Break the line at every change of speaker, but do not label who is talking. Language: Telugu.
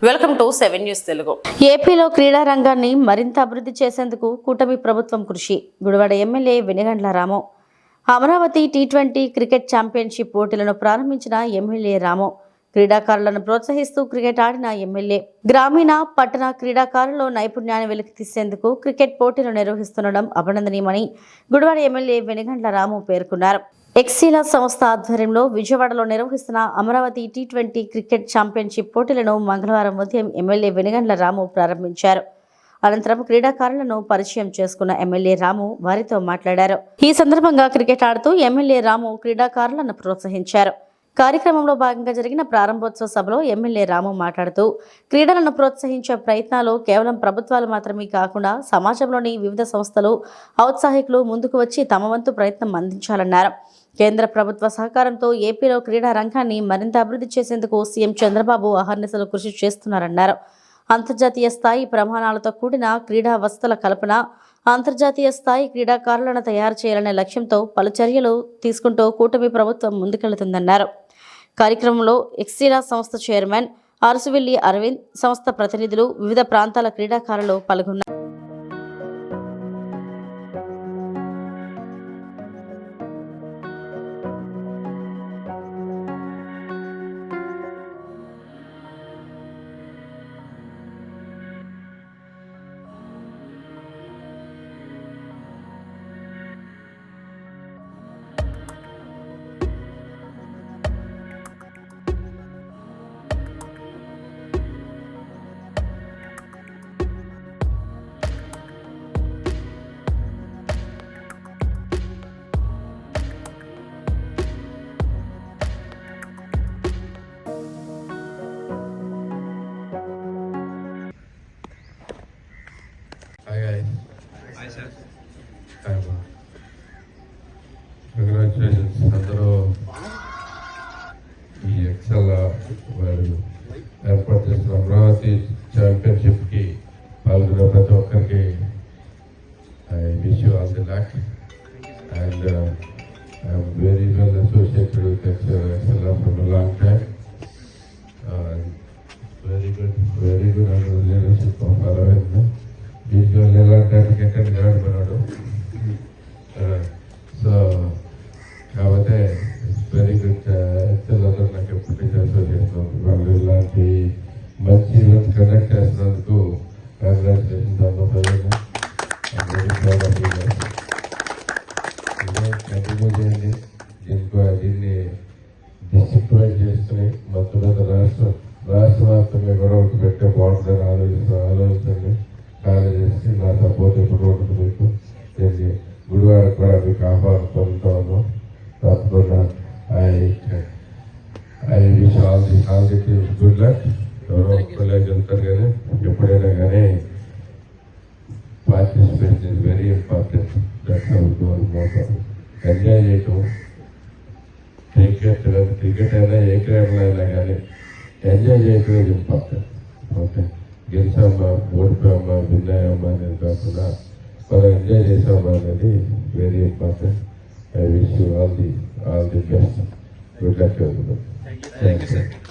Welcome to 7 news Telugu.
ఏపీలో క్రీడా రంగాన్ని మరింత అభివృద్ధి చేసేందుకు కూటమి ప్రభుత్వం కృషి. గుడివాడ ఎమ్మెల్యే వెనిగండ్ల రాము. అమరావతి టీ20 క్రికెట్ ఛాంపియన్షిప్ పోటీలను ప్రారంభించిన ఎమ్మెల్యే రాము. క్రీడాకారులను ప్రోత్సహిస్తూ క్రికెట్ ఆడిన ఎమ్మెల్యే గ్రామీణ పట్టణ క్రీడాకారుల్లో నైపుణ్యాన్ని వెలికితీసేందుకు క్రికెట్ పోటీలు నిర్వహిస్తుండడం అభినందనీయమని గుడివాడ ఎమ్మెల్యే వెనిగండ్ల రాము పేర్కొన్నారు. ఎక్సీలా సంస్థ ఆధ్వర్యంలో విజయవాడలో నిర్వహిస్తున్న అమరావతి టీ20 క్రికెట్ ఛాంపియన్షిప్ పోటీలను మంగళవారం ఉదయం ఎమ్మెల్యే వెనిగండ్ల రాము ప్రారంభించారు. అనంతరం క్రీడాకారులను పరిచయం చేసుకున్న ఎమ్మెల్యే రాము వారితో మాట్లాడారు. ఈ సందర్భంగా క్రికెట్ ఆడుతూ ఎమ్మెల్యే రాము క్రీడాకారులను ప్రోత్సహించారు. కార్యక్రమంలో భాగంగా జరిగిన ప్రారంభోత్సవ సభలో ఎమ్మెల్యే రాము మాట్లాడుతూ క్రీడలను ప్రోత్సహించే ప్రయత్నాలు కేవలం ప్రభుత్వాలు మాత్రమే కాకుండా సమాజంలోని వివిధ సంస్థలు, ఔత్సాహికులు ముందుకు వచ్చి తమ వంతు ప్రయత్నం అందించాలన్నారు. కేంద్ర ప్రభుత్వ సహకారంతో ఏపీలో క్రీడా రంగాన్ని మరింత అభివృద్ధి చేసేందుకు సీఎం చంద్రబాబు అహర్నిశలు కృషి చేస్తున్నారన్నారు. అంతర్జాతీయ స్థాయి ప్రమాణాలతో కూడిన క్రీడా వసతుల కల్పన, అంతర్జాతీయ స్థాయి క్రీడాకారులను తయారు చేయాలనే లక్ష్యంతో పలు చర్యలు తీసుకుంటూ కూటమి ప్రభుత్వం ముందుకెళ్తుందన్నారు. కార్యక్రమంలో ఎక్సీలా సంస్థ చైర్మన్ అరసువిల్లి అరవింద్, సంస్థ ప్రతినిధులు, వివిధ ప్రాంతాల క్రీడాకారులు పాల్గొన్నారు.
Hi sir. Congratulations. అందరూ ఈ ఎక్సెల్ వారు ఏర్పాటు చేసిన అమరావతి ఛాంపియన్షిప్కి పాల్గొన్న ప్రతి ఒక్కరికి I wish you all the luck and I'm very well associated with Excel from a long time. Very good under leadership of Arvind. Usual ఎలాంటి క్రికెట్ ఆడిపోయినాడు. సో కాకపోతే వెరీ గుడ్. ఎక్సెల్లో నాకు ఎప్పటి అసోసియేషన్ వాళ్ళు ఇలాంటి మంచి ఈవెంట్ కండక్ట్ చేసినందుకు కంగ్రాచులేషన్స్ అందరూ. కంటిన్యూ చేయండి. దీన్ని డిసిప్లైన్ చేసుకుని మా తర్వాత రాష్ట్ర వ్యాప్తంగా కూడా ఒకటి పెట్టే బాగుంటుందని ఆలోచించండి. కాలేజెస్కి నా సపోర్ట్ ఎప్పుడు ఉంటుంది మీకు. చేసి గుడివాడ కూడా మీకు ఆహ్వానం పొందుతా ఉన్నాం. తప్పకుండా I wish all the teams good luck. ఎవరో ఒక్కలేక వెళ్తారు కానీ ఎప్పుడైనా కానీ participation is very important. That's our goal motto. Enjoy చేయటం, క్రికెట్ అయినా ఏ క్రీడలు అయినా కానీ ఎంజాయ్ చేయటం ఇస్ ఇంపార్టెంట్. ఓకే, గెలిచామా, ఓడిపోయామా, విన్నాయమ్మా అనేది కాకుండా మనం ఎంజాయ్ చేసామా అనేది very important. I wish you all the best. Good luck. Thank you sir.